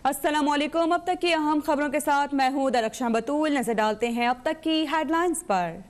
अस्सलामुअलैकुम। अब तक की अहम खबरों के साथ मैं हूं दरख्शां बतूल। नजर डालते हैं अब तक की हेडलाइंस पर।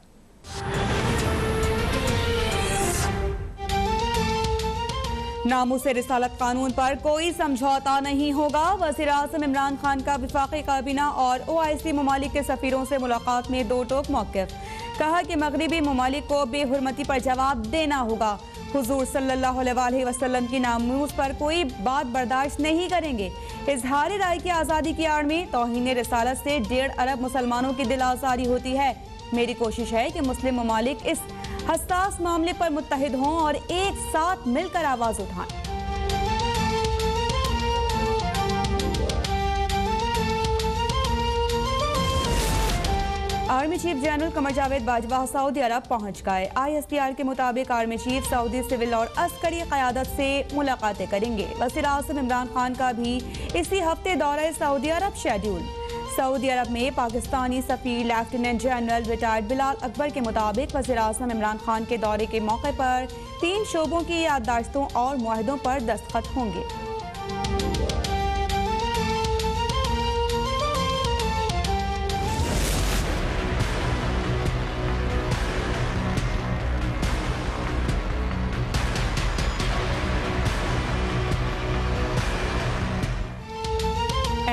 नामूस रिसालत कानून पर कोई समझौता नहीं होगा। वज़ीर आज़म इमरान खान का वफाकी काबीना और OIC ममालिक के सफीरों से मुलाकात में दो टोक मौक़िफ़। कहा कि मगरिबी ममालिक को बेहुरमती पर जवाब देना होगा। हुजूर सल्लल्लाहु अलैहि वसल्लम की नामूस पर कोई बात बर्दाश्त नहीं करेंगे। इजहार राय की आज़ादी की आड़ में तौहीन रिसालत से 1.5 अरब मुसलमानों की दिल आज़ारी होती है। मेरी कोशिश है कि मुस्लिम ममालिक इस हसास मामले पर मुत्तहिद हों और एक साथ मिलकर आवाज उठाएं। Army chief general Qamar Javed Bajwa Saudi अरब पहुंच गए। ISPR के मुताबिक आर्मी चीफ सऊदी सिविल और अस्करी क़यादत से मुलाकातें करेंगे। वज़ीर आज़म इमरान खान का भी इसी हफ्ते दौरा Saudi Arab schedule. Saudi Arab में पाकिस्तानी सफीर lieutenant general retired Bilal Akbar के मुताबिक वज़ीर आज़म इमरान खान के दौरे के मौके पर 3 शोबों की याददाश्तों और मुआहदों पर दस्तखत होंगे।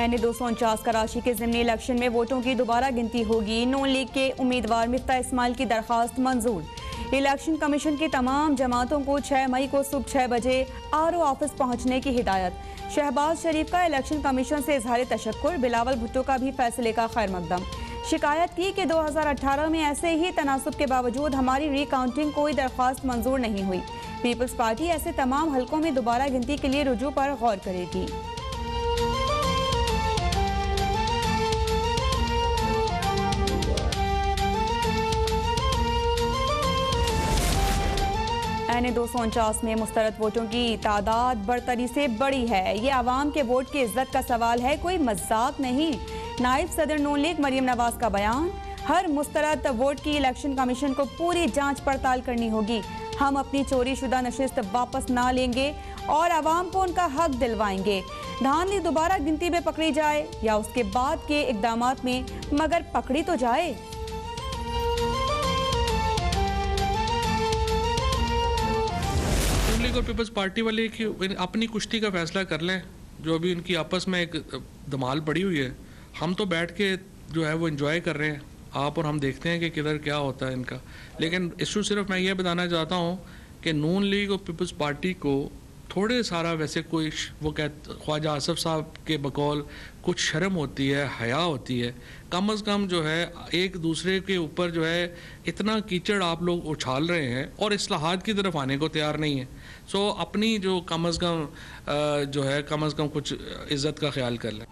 NA-249 कराची के ज़िमनी इलेक्शन में वोटों की दोबारा गिनती होगी। नून लीग के उम्मीदवार मिफ्ता इस्माइल की दरख्वास्त मंजूर। इलेक्शन कमीशन की तमाम जमातों को 6 मई को सुबह 6 बजे RO ऑफिस पहुंचने की हिदायत। शहबाज शरीफ का इलेक्शन कमीशन से इजहार तशक्कुर। बिलावल भुट्टो का भी फैसले का खैर मकदम। शिकायत की कि 2018 में ऐसे ही तनासुब के बावजूद हमारी रिकाउंटिंग कोई दरख्वास्त मंजूर नहीं हुई। पीपल्स पार्टी ऐसे तमाम हलकों में दोबारा गिनती के लिए रुजू पर गौर करेगी। NA-249 में मुस्तरद वोटों की तादाद बरतरी से बड़ी है। ये आवाम के वोट की इज्जत का सवाल है, कोई मजाक नहीं। नायब सदर नून लीग मरियम नवाज का बयान। हर मुस्तरद वोट की इलेक्शन कमीशन को पूरी जांच पड़ताल करनी होगी। हम अपनी चोरी शुदा नशिस्त वापस ना लेंगे और आवाम को उनका हक दिलवाएंगे। धांधली दोबारा गिनती में पकड़ी जाए या उसके बाद के इकदामात में, मगर पकड़ी तो जाए। और पीपल्स पार्टी वाले कि अपनी कुश्ती का फैसला कर लें। जो अभी उनकी आपस में एक धमाल पड़ी हुई है, हम तो बैठ के जो है वो एंजॉय कर रहे हैं। आप और हम देखते हैं कि किधर क्या होता है इनका। लेकिन इशू सिर्फ मैं ये बताना चाहता हूँ कि नून लीग और पीपल्स पार्टी को थोड़े सारा वैसे कोई वो ख्वाजा आसफ साहब के बकौल कुछ शर्म होती है, हया होती है। कम अज़ कम जो है एक दूसरे के ऊपर जो है इतना कीचड़ आप लोग उछाल रहे हैं और इस्लाहात की तरफ आने को तैयार नहीं है। सो अपनी जो कम अज़ कम कुछ इज़्ज़त का ख्याल कर लें।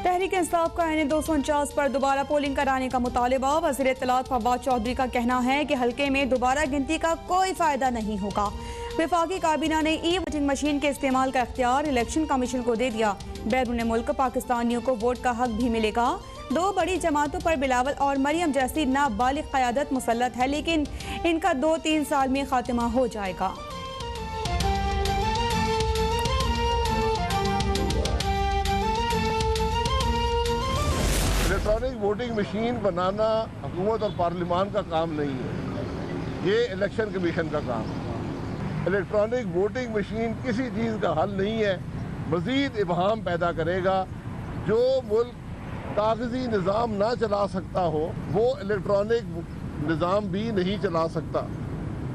तहरीक इंसाफ का NA-249 पर दोबारा पोलिंग कराने का मुतालिबा। वज़ीर इत्तलात फवाद चौधरी का कहना है कि हल्के में दोबारा गिनती का कोई फायदा नहीं होगा। वफाकी काबीना ने वोटिंग मशीन के इस्तेमाल का इख्तियार इलेक्शन कमीशन को दे दिया। बैरून मुल्क पाकिस्तानियों को वोट का हक भी मिलेगा। 2 बड़ी जमातों पर बिलावल और मरियम जैसी नाबालिग क़यादत मुसल्लत है, लेकिन इनका 2-3 साल में खात्मा हो जाएगा। इलेक्ट्रॉनिक वोटिंग मशीन बनाना हुकूमत और पार्लियामान का काम नहीं है, ये इलेक्शन कमीशन का काम है। इलेक्ट्रॉनिक वोटिंग मशीन किसी चीज़ का हल नहीं है, मज़ीद इबहाम पैदा करेगा। जो मुल्क कागजी निज़ाम ना चला सकता हो वो इलेक्ट्रॉनिक निज़ाम भी नहीं चला सकता।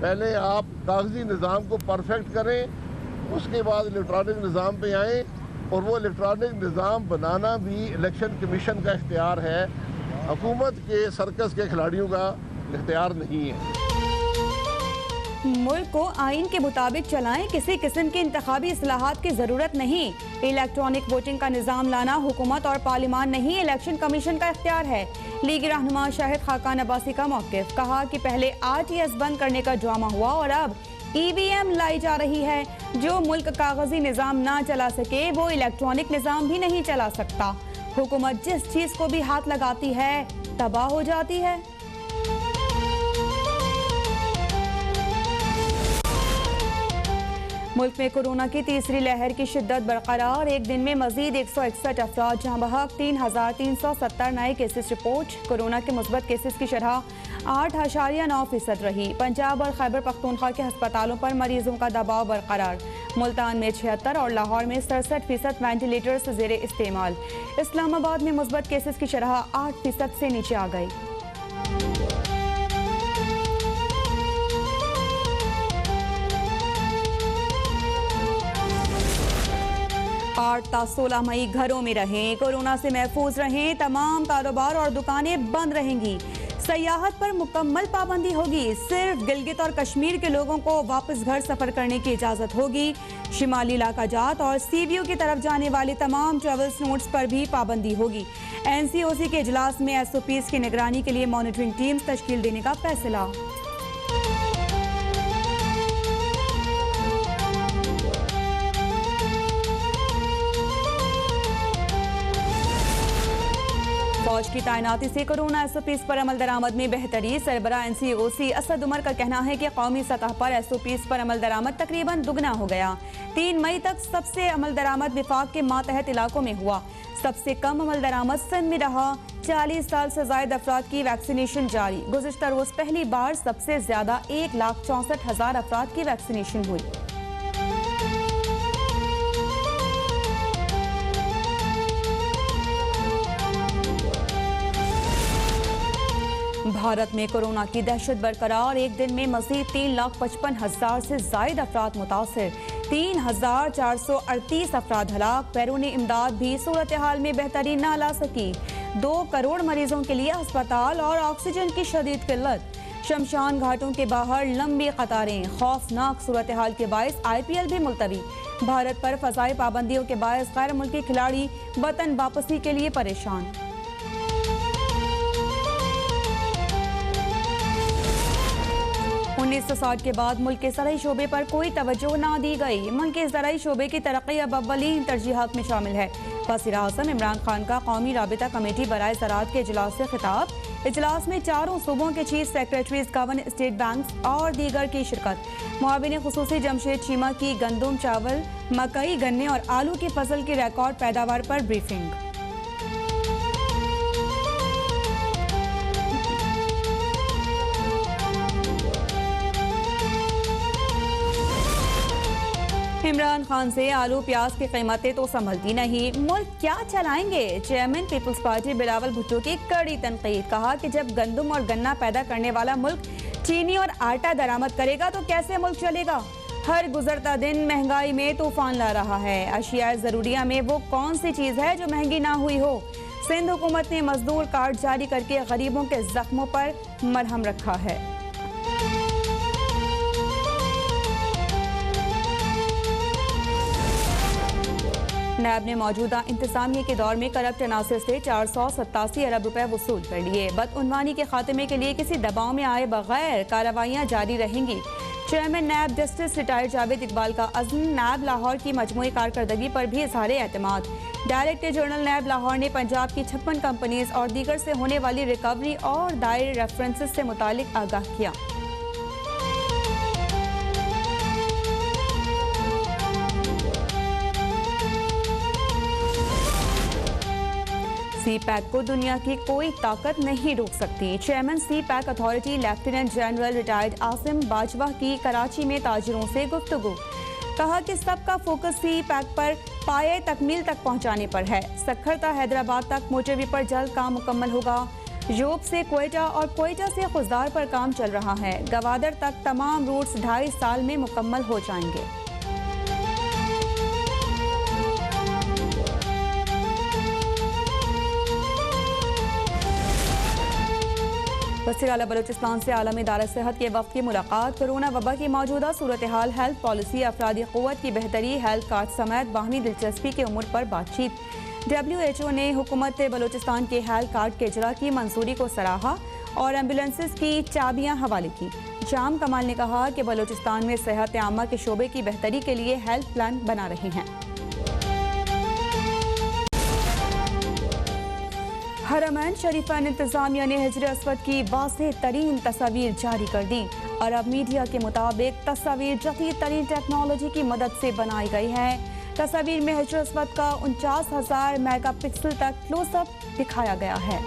पहले आप कागजी निज़ाम को परफेक्ट करें, उसके बाद इलेक्ट्रॉनिक निज़ाम पे आएँ। और वो इलेक्ट्रॉनिक निज़ाम बनाना भी इलेक्शन कमीशन का इख्तियार है, हुकूमत के सर्कस के खिलाड़ियों का इख्तियार नहीं है। मुल्क को आइन के मुताबिक चलाएं, किसी किस्म की इंतखाबी इस्लाहात की जरूरत नहीं। इलेक्ट्रॉनिक वोटिंग का निज़ाम लाना हुकूमत और पार्लियामान नहीं, इलेक्शन कमीशन का इख्तियार है। लीगी रहनुमा शाहिद खाकान अब्बासी का मौक़िफ़। कहा कि पहले RTS बंद करने का ड्रामा हुआ और अब EVM लाई जा रही है। जो मुल्क कागजी निज़ाम ना चला सके वो इलेक्ट्रॉनिक निज़ाम भी नहीं चला सकता। हुकूमत जिस चीज़ को भी हाथ लगाती है तबाह हो जाती है। मुल्क में कोरोना की तीसरी लहर की शिद्दत बरकरार। एक दिन में मजीद 161 अफराद जहाँ बहक 3,370 नए केसेस रिपोर्ट। कोरोना के मुस्बत केसेस की शरह 8.9% रही। पंजाब और खैबर पख्तूनख्वा के अस्पतालों पर मरीजों का दबाव बरकरार। मुल्तान में 76 और लाहौर में 67% वेंटिलेटर्स ज़ेर इस्तेमाल। इस्लामाबाद में मुस्बत केसेस की शरह 8% से नीचे आ गई। 8 ता 16 मई घरों में रहें, कोरोना से महफूज रहें। तमाम कारोबार और दुकानें बंद रहेंगी। सयाहत पर मुकम्मल पाबंदी होगी। सिर्फ गिलगित और कश्मीर के लोगों को वापस घर सफर करने की इजाजत होगी। शिमाली इलाका जात और सीबीयू की तरफ जाने वाले तमाम ट्रेवल्स नोट्स पर भी पाबंदी होगी। एनसीओसी के इजलास में एसओपीज की निगरानी के लिए मॉनिटरिंग टीम्स तश्कील देने का फैसला। फौज की तैनाती से कोरोना एसओपीज पर अमल दरामद में बेहतरी। सरबरा एनसीओसी असद उमर का कहना है कि कौमी सतह पर एसओपीज पर अमल दरामद तकरीबन दुगना हो गया। 3 मई तक सबसे अमल दरामद विफाक के मातहत इलाकों में हुआ। सबसे कम अमल दरामद सिंध में रहा। 40 साल से जायद अफराद की वैक्सीनेशन जारी। गुज़िश्ता रोज पहली बार सबसे ज्यादा 1,64,000 अफराद की वैक्सीनेशन हुई। भारत में कोरोना की दहशत बरकरार। एक दिन में मजीद 3,55,000 से जायद अफराद मुतासर। 3,438 अफराद हलाक। बैरूनी इमदाद भी सूरत हाल में बेहतरी ना ला सकी। 2 करोड़ मरीजों के लिए अस्पताल और ऑक्सीजन की शदीद किल्लत। शमशान घाटों के बाहर लंबी कतारें। खौफनाक सूरत हाल के बायस IPL भी मुलतवी। भारत पर फजाई पाबंदियों के बायस गैर मुल्की खिलाड़ी वतन वापसी के लिए परेशान। 1960 के बाद मुल्क के ज़राई शोबे पर कोई तवज्जो ना दी गई। मुल्क के ज़राई शोबे की तरक्की अब अव्वलीन तरजीहात में शामिल है। वज़ीर आज़म इमरान खान का कौमी राबिता कमेटी बराए ज़राअत के इजलास से खिताब। इजलास में 4 सूबों के chief secretaries, governor state bank और दीगर की शिरकत। मुआविन खुसूसी जमशेद चीमा की गंदम, चावल, मकई, गन्ने और आलू की फसल की रिकॉर्ड पैदावार पर ब्रीफिंग। इमरान खान से आलू प्याज की कीमतें तो संभलती नहीं, मुल्क क्या चलाएंगे। Chairman people's party Bilawal Bhutto की कड़ी तनकीद। कहा कि जब गंदम और गन्ना पैदा करने वाला मुल्क चीनी और आटा दरामद करेगा तो कैसे मुल्क चलेगा। हर गुजरता दिन महंगाई में तूफान ला रहा है। अशियाए ज़रूरिया में वो कौन सी चीज़ है जो महंगी ना हुई हो। सिंध हुकूमत ने मजदूर कार्ड जारी करके गरीबों के जख्मों पर मरहम रखा है। नैब ने मौजूदा इंतजामिया के दौर में करप्ट अनासर से 487 अरब रुपए वसूल कर लिए। बदउनवानी के खात्मे के लिए किसी दबाव में आए बगैर कार्रवाइयाँ जारी रहेंगी। Chairman NAB justice retired Javed Iqbal का अज़्म। नैब लाहौर की मजमूई कारकर्दगी पर भी इजहार एतमाद। डायरेक्टर जनरल नैब लाहौर ने पंजाब की 56 कंपनीज और दीगर से होने वाली रिकवरी और दायर रेफरेंसेस से मुतालिक आगाह किया। CPAC को दुनिया की कोई ताकत नहीं रोक सकती। Chairman CPAC authority lieutenant general retired Asim Bajwa की कराची में ताजिरों से गुफ्तगू। कहा कि सबका फोकस CPAC पर पाए तकमील तक पहुंचाने पर है। सखरता हैदराबाद तक मोटरवे पर जल्द काम मुकम्मल होगा। यूरोप से क्वेटा और क्वेटा से खुजदार पर काम चल रहा है। गवादर तक तमाम रूट्स 2.5 साल में मुकम्मल हो जाएंगे। वज़ीर आला बलूचिस्तान से आलमी इदारा सेहत के वफ़द की मुलाकात। कोरोना वबा की मौजूदा सूरत हाल, हेल्थ पॉलिसी, अफरादी क़ुव्वत की बेहतरी, हेल्थ कार्ड समेत बाहमी दिलचस्पी के उमूर पर बातचीत। WHO ने हुकूमत बलूचिस्तान के हेल्थ कार्ड के इजरा की मंजूरी को सराहा और एम्बुलेंसेस की चाबियाँ हवाले की। जाम कमाल ने कहा कि बलूचिस्तान में सेहत आमा के शोबे की बेहतरी के लिए हेल्थ प्लान बना रहे हैं। हरमैन शरीफैन इंतजामिया ने हिजर अस्वद की वाज़ेह तरीन तस्वीर जारी कर दी। अरब मीडिया के मुताबिक तस्वीर जदीद तरीन टेक्नोलॉजी की मदद से बनाई गई है। तस्वीर में हिजर अस्वद का 49,000 मेगापिक्सल तक क्लोजअप दिखाया गया है।